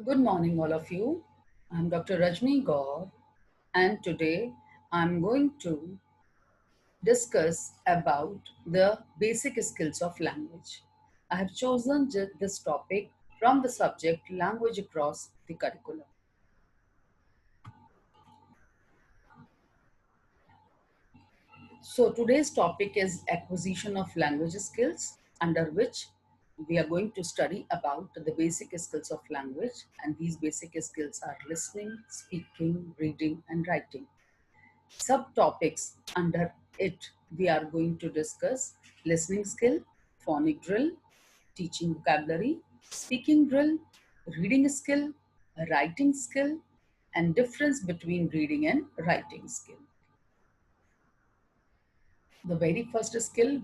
Good morning, all of you. I'm Dr. Rajni Gaur, and today I'm going to discuss about the basic skills of language. I have chosen this topic from the subject language across the curriculum. So today's topic is acquisition of language skills, under which we are going to study about the basic skills of language, and these basic skills are listening, speaking, reading, and writing. Subtopics under it, we are going to discuss listening skill, phonic drill, teaching vocabulary, speaking drill, reading skill, writing skill, and difference between reading and writing skill. The very first skill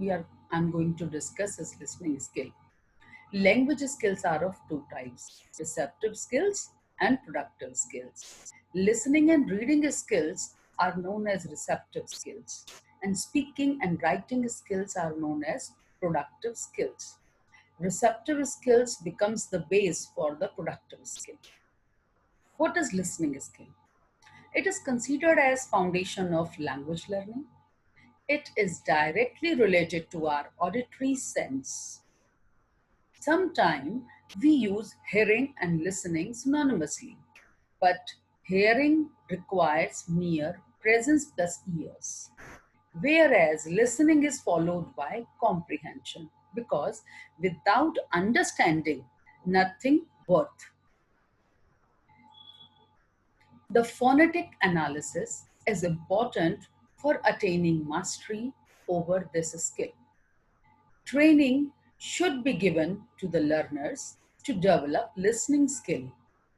I'm going to discuss is listening skill. Language skills are of two types: receptive skills and productive skills. Listening and reading skills are known as receptive skills, and speaking and writing skills are known as productive skills. Receptive skills becomes the base for the productive skill. What is listening skill? It is considered as foundation of language learning. It is directly related to our auditory sense. Sometimes we use hearing and listening synonymously, but hearing requires mere presence plus ears, whereas listening is followed by comprehension, because without understanding, nothing worth. The phonetic analysis is important for attaining mastery over this skill. Training should be given to the learners to develop listening skill,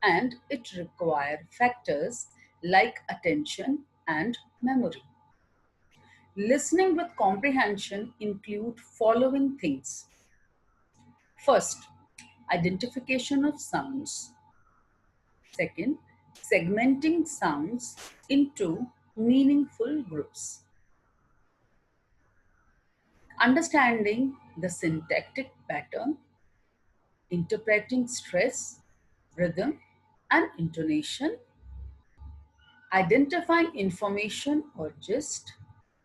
and it requires factors like attention and memory. Listening with comprehension include following things. First, identification of sounds. Second, segmenting sounds into meaningful groups. Understanding the syntactic pattern, interpreting stress, rhythm, and intonation, identifying information or gist,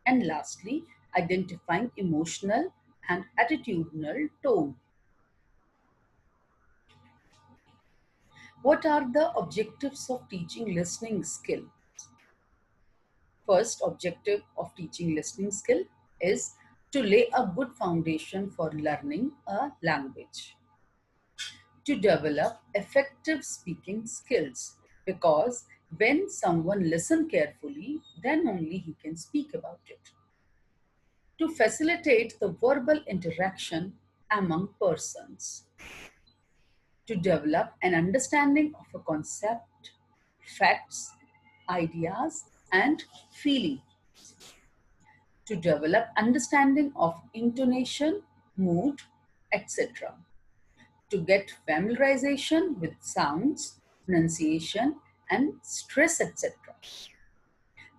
and lastly, identifying emotional and attitudinal tone. What are the objectives of teaching listening skill? First objective of teaching listening skill is to lay a good foundation for learning a language, to develop effective speaking skills, because when someone listens carefully, then only he can speak about it, to facilitate the verbal interaction among persons, to develop an understanding of a concept, facts, ideas, and feeling, to develop understanding of intonation, mood, etc., to get familiarization with sounds, pronunciation, and stress, etc.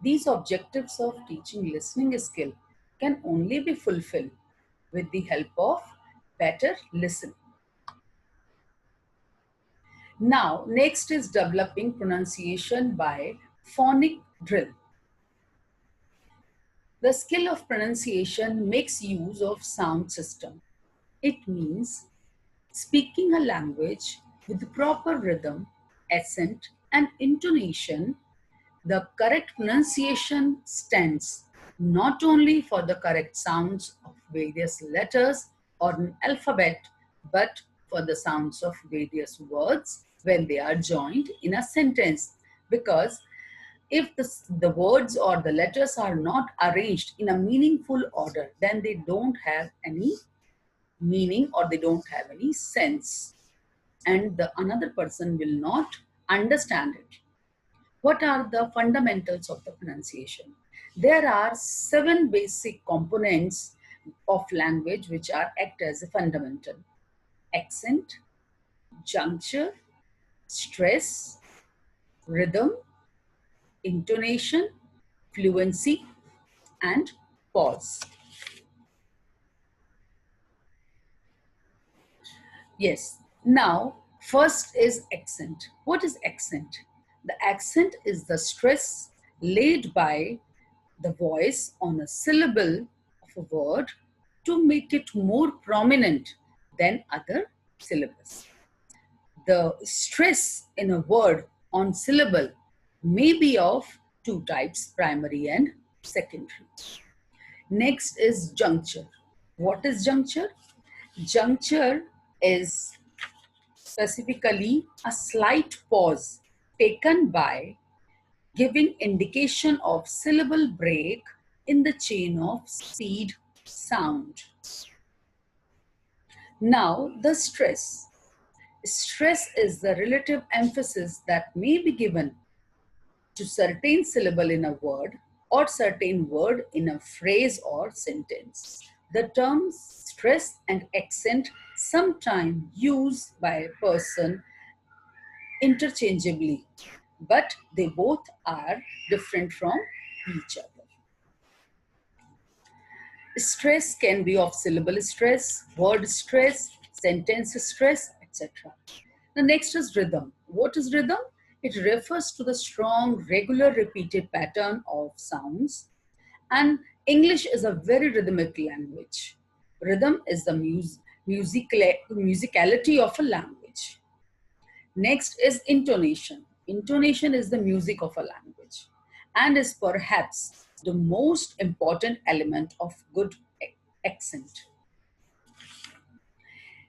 These objectives of teaching listening skill can only be fulfilled with the help of better listening. Now, next is developing pronunciation by phonic drill. The skill of pronunciation makes use of sound system. It means speaking a language with proper rhythm, accent, and intonation. The correct pronunciation stands not only for the correct sounds of various letters or an alphabet, but for the sounds of various words when they are joined in a sentence. Because if the words or the letters are not arranged in a meaningful order, then they don't have any meaning or they don't have any sense, and the another person will not understand it. What are the fundamentals of the pronunciation? There are 7 basic components of language which are act as a fundamental: accent, juncture, stress, rhythm, intonation, fluency, and pause. Yes. Now, First is accent. What is accent? The accent is the stress laid by the voice on a syllable of a word to make it more prominent than other syllables. The stress in a word on syllable may be of two types, primary and secondary. Next is juncture. What is juncture? Juncture is specifically a slight pause taken by giving indication of syllable break in the chain of speed sound. Now, the stress. Stress is the relative emphasis that may be given to certain syllable in a word or certain word in a phrase or sentence. The terms stress and accent sometimes used by a person interchangeably, but they both are different from each other. Stress can be of syllable stress, word stress, sentence stress, etc. The next is rhythm. What is rhythm? It refers to the strong, regular, repeated pattern of sounds. And English is a very rhythmic language. Rhythm is the musicality of a language. Next is intonation. Intonation is the music of a language and is perhaps the most important element of good accent.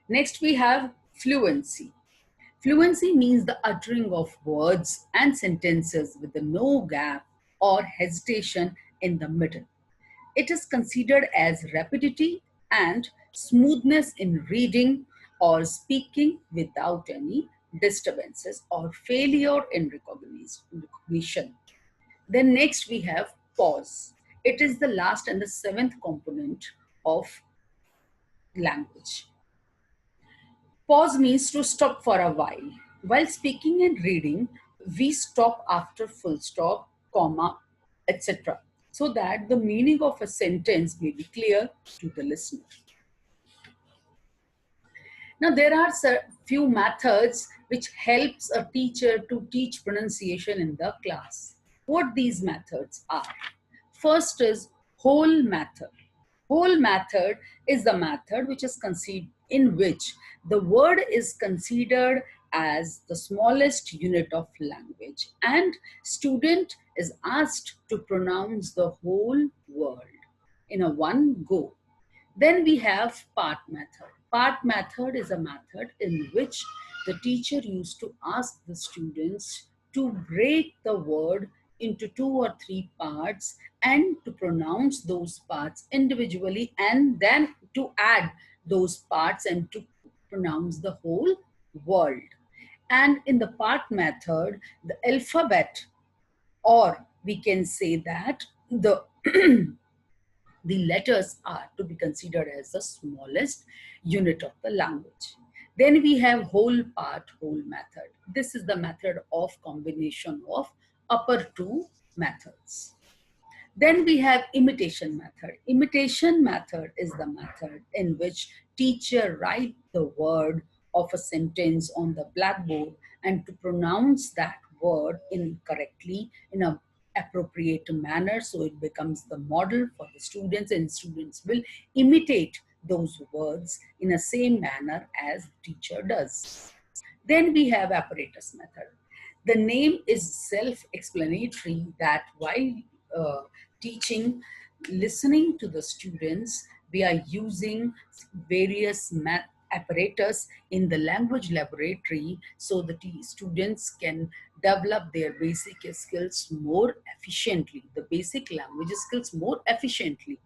Next, we have fluency. Fluency means the uttering of words and sentences with no gap or hesitation in the middle. It is considered as rapidity and smoothness in reading or speaking without any disturbances or failure in recognition. Then next we have pause. It is the last and the seventh component of language. Pause means to stop for a while. While speaking and reading, we stop after full stop, comma, etc. so that the meaning of a sentence may be clear to the listener. Now, there are few methods which helps a teacher to teach pronunciation in the class. What these methods are? First is whole method. Whole method is the method which is conceived in which the word is considered as the smallest unit of language and student is asked to pronounce the whole word in a one go. Then we have part method. Part method is a method in which the teacher used to ask the students to break the word into two or three parts and to pronounce those parts individually and then to add those parts and to pronounce the whole word. And in the part method, the alphabet, or we can say that the the letters are to be considered as the smallest unit of the language. Then we have whole part, whole method. This is the method of combination of upper two methods. Then we have imitation method. Imitation method is the method in which teacher write the word of a sentence on the blackboard and to pronounce that word incorrectly in a appropriate manner so it becomes the model for the students and students will imitate those words in the same manner as the teacher does. Then we have apparatus method. The name is self-explanatory that while teaching, listening to the students, we are using various math apparatus in the language laboratory so that the students can develop their basic skills more efficiently, the basic language skills more efficiently.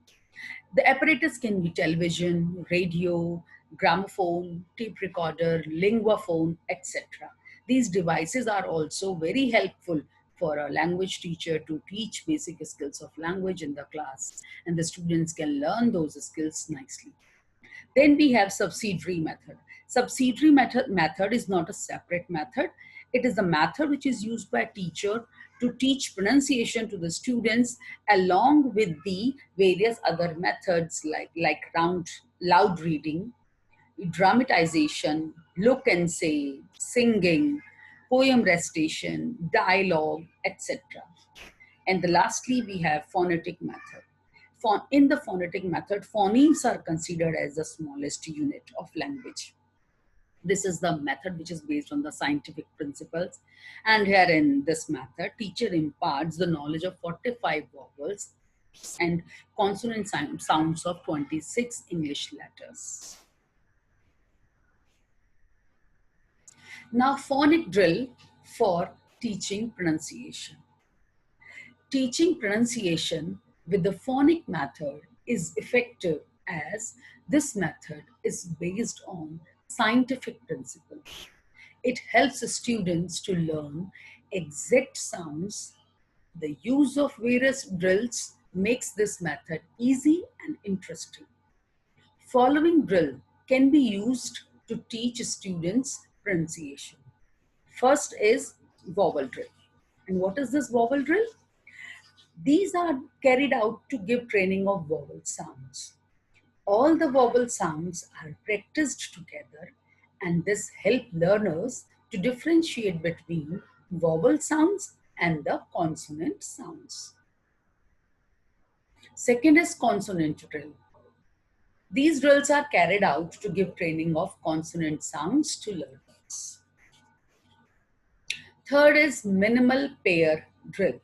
The apparatus can be television, radio, gramophone, tape recorder, linguaphone, etc. These devices are also very helpful for a language teacher to teach basic skills of language in the class, and the students can learn those skills nicely. Then we have subsidiary method. Subsidiary method is not a separate method. It is a method which is used by a teacher to teach pronunciation to the students along with the various other methods like loud reading, dramatization, look and say, singing, poem recitation, dialogue, etc. And lastly, we have phonetic method. In the phonetic method, phonemes are considered as the smallest unit of language. This is the method which is based on the scientific principles. And here in this method, teacher imparts the knowledge of 45 vowels and consonant sounds of 26 English letters. Now, phonic drill for teaching pronunciation. Teaching pronunciation with the phonic method is effective as this method is based on scientific principles. It helps students to learn exact sounds. The use of various drills makes this method easy and interesting. Following drill can be used to teach students pronunciation. First is vowel drill. And what is this vowel drill? These are carried out to give training of vowel sounds. All the vowel sounds are practiced together, and this helps learners to differentiate between vowel sounds and the consonant sounds. Second is consonant drill. These drills are carried out to give training of consonant sounds to learners. Third is minimal pair drill.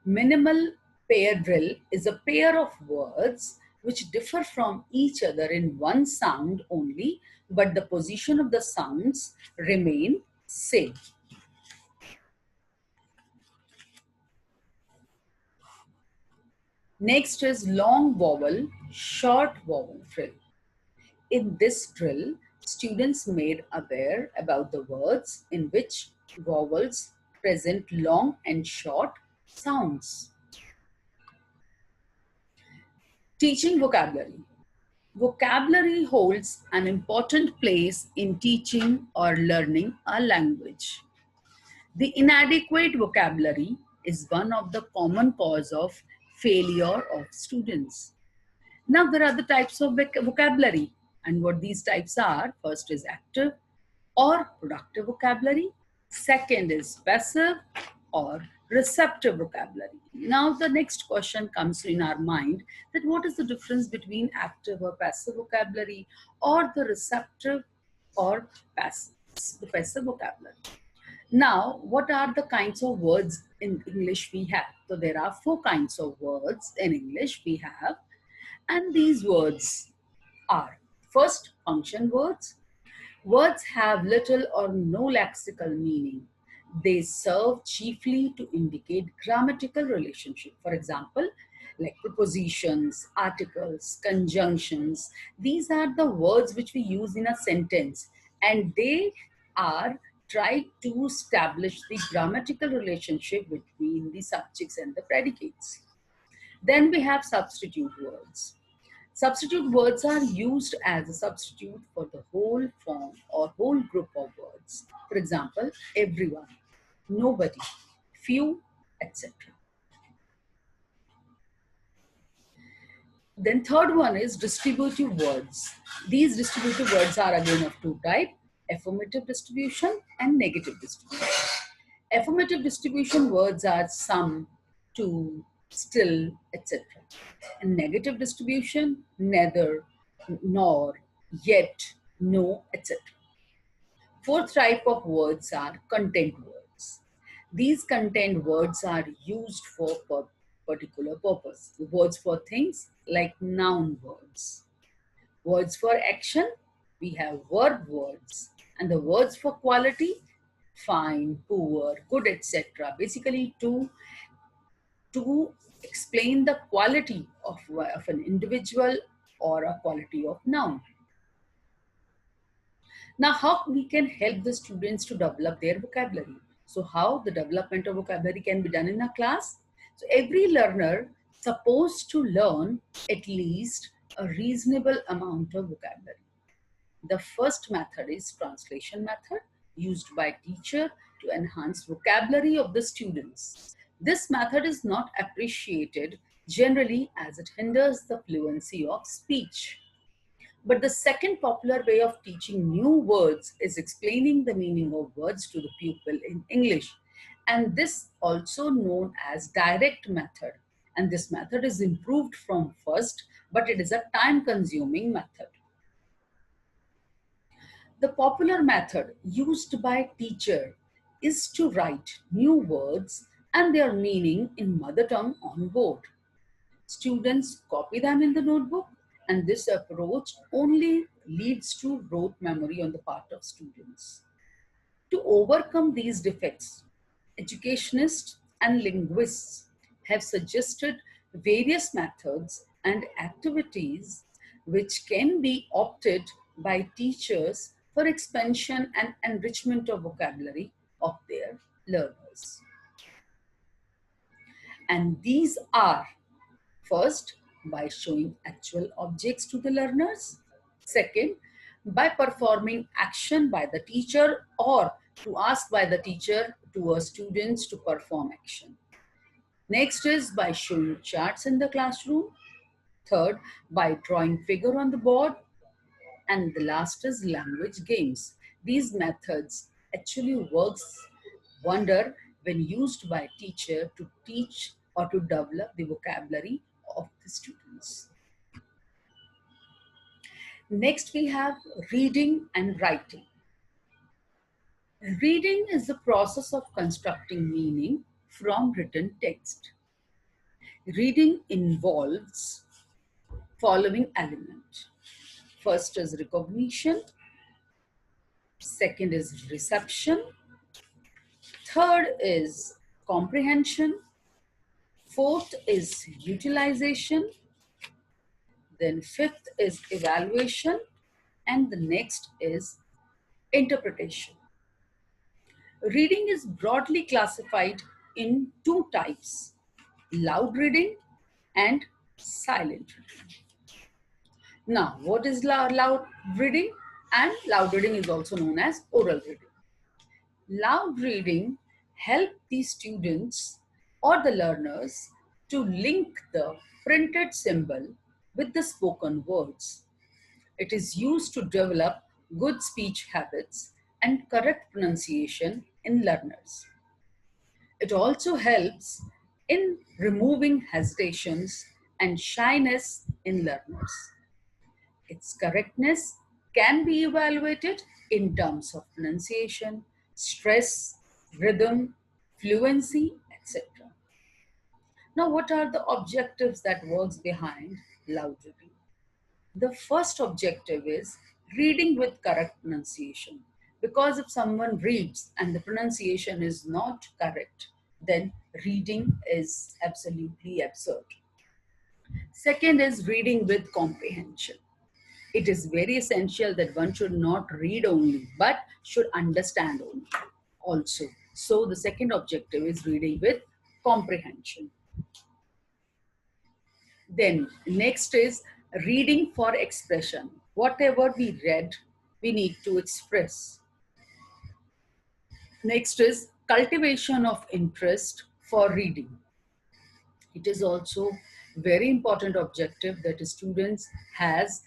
Minimal pair drill is a pair of words which differ from each other in one sound only, but the position of the sounds remain same. Next is long vowel, short vowel drill. In this drill, students made aware about the words in which vowels present long and short sounds. Teaching vocabulary. Vocabulary holds an important place in teaching or learning a language. The inadequate vocabulary is one of the common cause of failure of students. Now there are the types of vocabulary, and what these types are: first is active or productive vocabulary, second is passive or receptive vocabulary. Now the next question comes in our mind, that what is the difference between active or passive vocabulary, or the receptive or passive vocabulary. Now, what are the kinds of words in English we have? So there are 4 kinds of words in English we have, and these words are: first, function words. Words have little or no lexical meaning. They serve chiefly to indicate grammatical relationship. For example, like prepositions, articles, conjunctions. These are the words which we use in a sentence, and they are try to establish the grammatical relationship between the subjects and the predicates. Then we have substitute words. Substitute words are used as a substitute for the whole form or whole group of words. For example, everyone, nobody, few, etc. Then third one is distributive words. These distributive words are again of 2 types: affirmative distribution and negative distribution. Affirmative distribution words are some, to, still, etc. And negative distribution: neither, nor, yet, no, etc. Fourth type of words are content words. These content words are used for particular purpose. Words for things like noun words. Words for action, we have verb words. And the words for quality: fine, poor, good, etc. Basically to explain the quality of an individual or a quality of noun. Now, how we can help the students to develop their vocabulary? So how the development of vocabulary can be done in a class? So every learner supposed to learn at least a reasonable amount of vocabulary. The first method is translation method, used by teacher to enhance vocabulary of the students. This method is not appreciated generally as it hinders the fluency of speech. But the second popular way of teaching new words is explaining the meaning of words to the pupil in English. And this also known as direct method. And this method is improved from first, but it is a time consuming method. The popular method used by teacher is to write new words and their meaning in mother tongue on board. Students copy them in the notebook, and this approach only leads to rote memory on the part of students. To overcome these defects, educationists and linguists have suggested various methods and activities which can be opted by teachers for expansion and enrichment of vocabulary of their learners. And these are: first, by showing actual objects to the learners. Second, by performing action by the teacher or to ask by the teacher to a students to perform action. Next is by showing charts in the classroom. Third, by drawing figure on the board. And the last is language games. These methods actually works wonder when used by teacher to teach or to develop the vocabulary of the students. Next, we have reading and writing. Reading is the process of constructing meaning from written text. Reading involves following element. First is recognition, second is reception, third is comprehension, fourth is utilization, then fifth is evaluation, and the next is interpretation. Reading is broadly classified in two types: loud reading and silent reading. Now, what is loud reading? And loud reading is also known as oral reading. Loud reading helps the students or the learners to link the printed symbol with the spoken words. It is used to develop good speech habits and correct pronunciation in learners. It also helps in removing hesitations and shyness in learners. Its correctness can be evaluated in terms of pronunciation, stress, rhythm, fluency, etc. Now, what are the objectives that works behind loud reading? The first objective is reading with correct pronunciation. Because if someone reads and the pronunciation is not correct, then reading is absolutely absurd. Second is reading with comprehension. It is very essential that one should not read only, but should understand only also. So the second objective is reading with comprehension. Then next is reading for expression. Whatever we read, we need to express. Next is cultivation of interest for reading. It is also very important objective that students has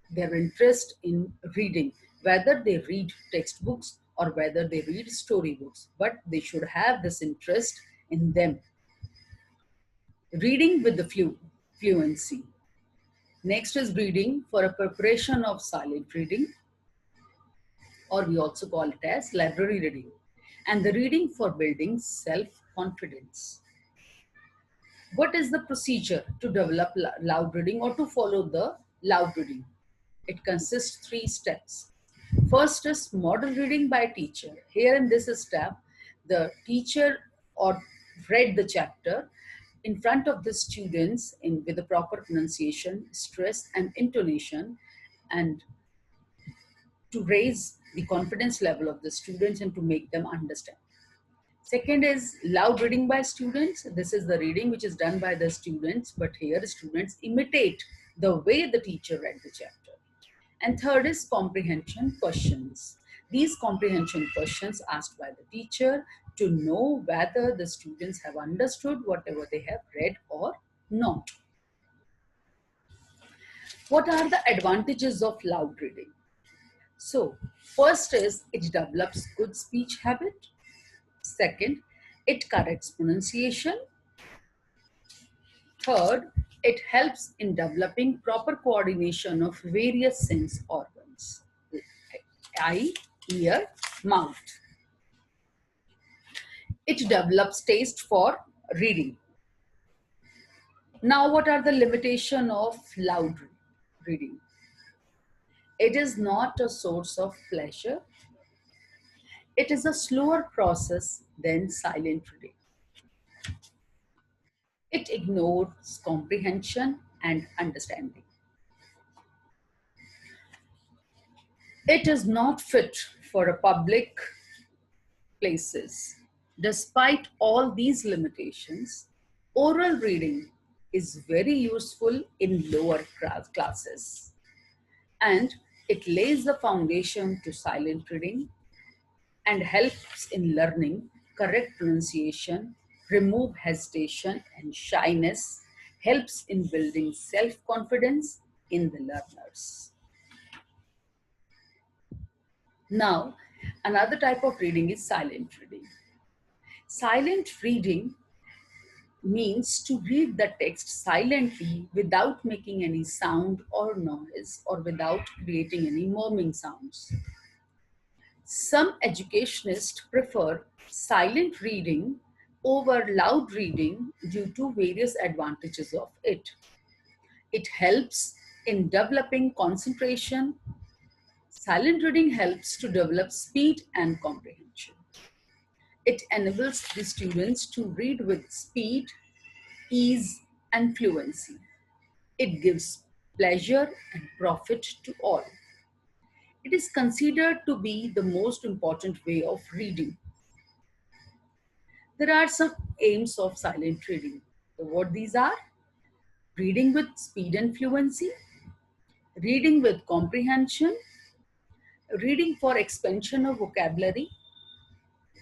their interest in reading, whether they read textbooks or whether they read storybooks, but they should have this interest in them. Reading with the fluency. Next is reading for a preparation of silent reading, or we also call it as library reading, and the reading for building self-confidence. What is the procedure to develop loud reading or to follow the loud reading? It consists three steps. First is model reading by teacher. Here in this step, the teacher or read the chapter in front of the students with the proper pronunciation, stress and intonation, and to raise the confidence level of the students and to make them understand. Second is loud reading by students. This is the reading which is done by the students, but here students imitate the way the teacher read the chapter. And third is comprehension questions. These comprehension questions asked by the teacher to know whether the students have understood whatever they have read or not. What are the advantages of loud reading? So, first is it develops good speech habit. Second, it corrects pronunciation. Third, it helps in developing proper coordination of various sense organs: eye, ear, mouth. It develops taste for reading. Now, what are the limitations of loud reading? It is not a source of pleasure. It is a slower process than silent reading. It ignores comprehension and understanding. It is not fit for a public places. Despite all these limitations, oral reading is very useful in lower classes, and it lays the foundation to silent reading and helps in learning correct pronunciation, remove hesitation and shyness, helps in building self-confidence in the learners. Now, another type of reading is silent reading. Silent reading means to read the text silently without making any sound or noise or without creating any murmuring sounds. Some educationists prefer silent reading over loud reading due to various advantages of it. It helps in developing concentration. Silent reading helps to develop speed and comprehension. It enables the students to read with speed, ease, and fluency. It gives pleasure and profit to all. It is considered to be the most important way of reading. There are some aims of silent reading. So what these are? Reading with speed and fluency, reading with comprehension, reading for expansion of vocabulary,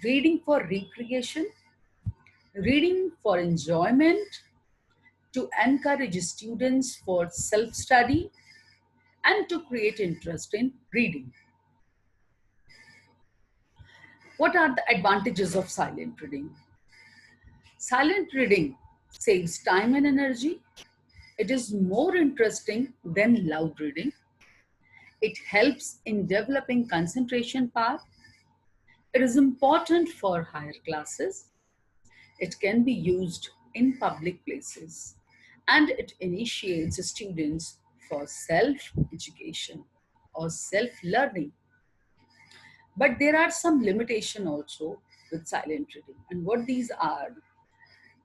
reading for recreation, reading for enjoyment, to encourage students for self-study, and to create interest in reading. What are the advantages of silent reading? Silent reading saves time and energy. It is more interesting than loud reading. It helps in developing concentration power. It is important for higher classes. It can be used in public places. And it initiates students for self-education or self-learning. But there are some limitations also with silent reading. And what these are,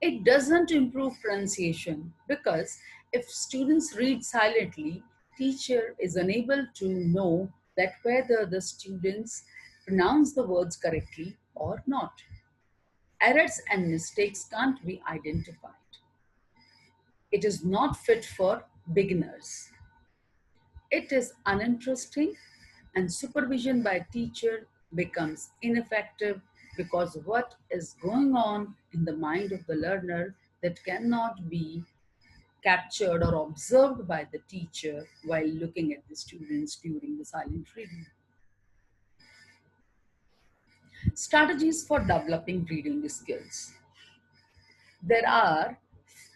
it doesn't improve pronunciation because if students read silently, teacher is unable to know that whether the students pronounce the words correctly or not. Errors and mistakes can't be identified. It is not fit for beginners. It is uninteresting and supervision by teacher becomes ineffective because what is going on in the mind of the learner that cannot be captured or observed by the teacher while looking at the students during the silent reading. Strategies for developing reading skills. There are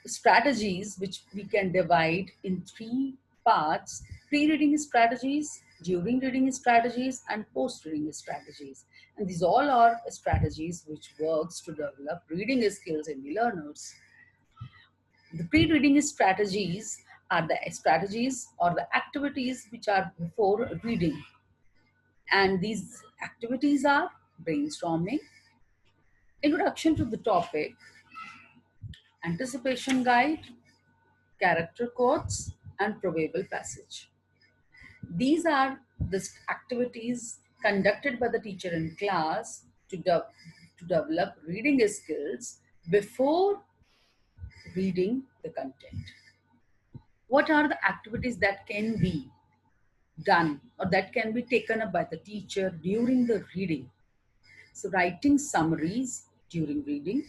strategies which we can divide in three parts: pre-reading strategies, during reading strategies, and post-reading strategies. And these all are strategies which works to develop reading skills in the learners. The pre-reading strategies are the strategies or the activities which are before reading. And these activities are brainstorming, introduction to the topic, anticipation guide, character quotes, and probable passage. These are the activities conducted by the teacher in class to develop reading skills before reading the content. What are the activities that can be done or that can be taken up by the teacher during the reading? So writing summaries during reading,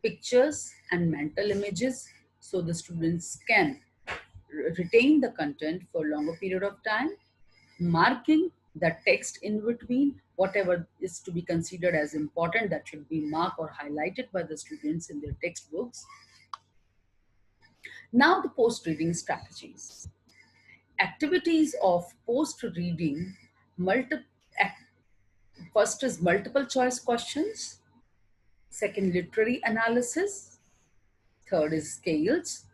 pictures and mental images so the students can retain the content for longer period of time, marking the text in between, whatever is to be considered as important that should be marked or highlighted by the students in their textbooks. Now the post-reading strategies. Activities of post-reading, multi- first is multiple choice questions, second literary analysis, third is scales,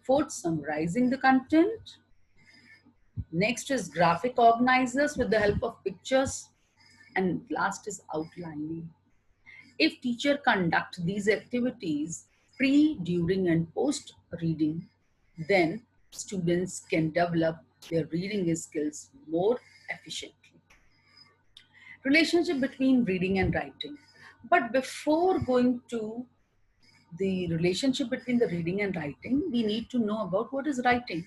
fourth summarizing the content, next is graphic organizers with the help of pictures, and last is outlining. If teacher conduct these activities pre, during and post reading, then students can develop their reading skills more efficiently. Relationship between reading and writing. But before going to the relationship between the reading and writing, we need to know about what is writing.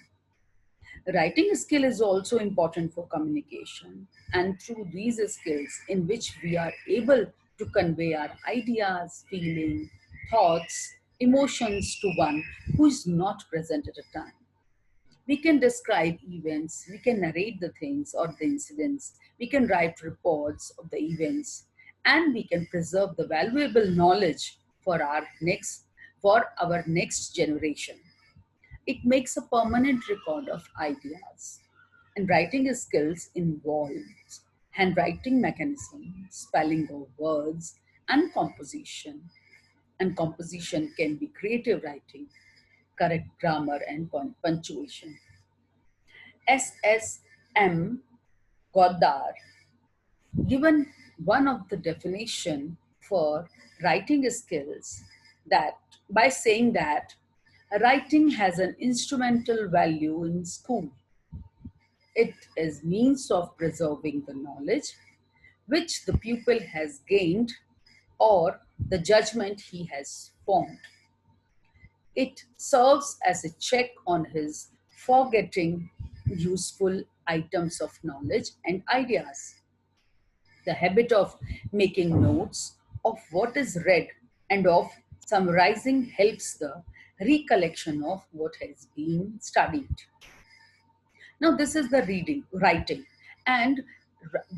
Writing skill is also important for communication, and through these skills in which we are able to convey our ideas, feelings, thoughts, emotions to one who is not present at a time. We can describe events, we can narrate the things or the incidents, we can write reports of the events, and we can preserve the valuable knowledge for our next generation. It makes a permanent record of ideas. And writing skills involves handwriting mechanism, spelling of words, and composition. And composition can be creative writing, correct grammar and punctuation. SSM Goddard given one of the definition for writing skills that by saying that writing has an instrumental value in school. It is means of preserving the knowledge which the pupil has gained or the judgment he has formed. It serves as a check on his forgetting useful items of knowledge and ideas. The habit of making notes of what is read and of summarizing helps the recollection of what has been studied. Now, this is the writing, and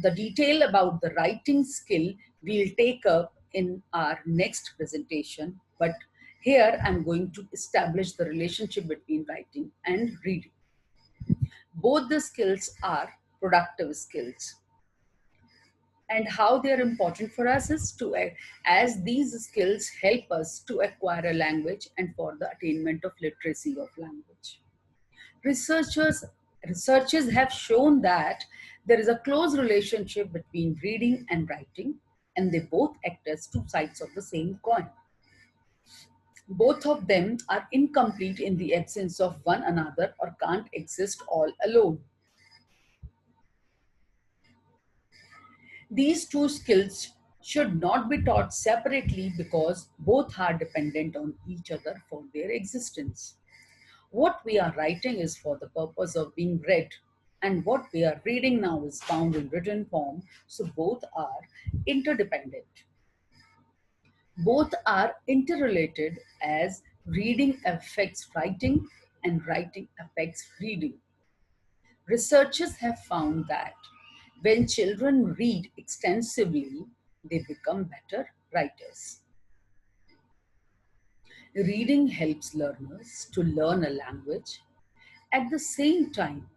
the detail about the writing skill we'll take up in our next presentation. But here I'm going to establish the relationship between writing and reading. Both the skills are productive skills. And how they are important for us is as these skills help us to acquire a language and for the attainment of literacy of language. Researchers Researchers have shown that there is a close relationship between reading and writing, and they both act as two sides of the same coin. Both of them are incomplete in the absence of one another or can't exist all alone. These two skills should not be taught separately because both are dependent on each other for their existence. What we are writing is for the purpose of being read, and what we are reading now is found in written form, so both are interdependent. Both are interrelated as reading affects writing and writing affects reading. Researchers have found that when children read extensively, they become better writers. Reading helps learners to learn a language. At the same time,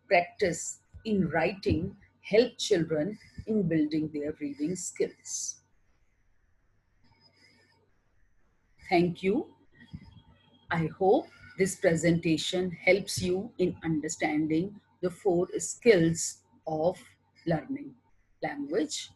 practice in writing help children in building their reading skills. Thank you. I hope this presentation helps you in understanding the four skills of learning: language,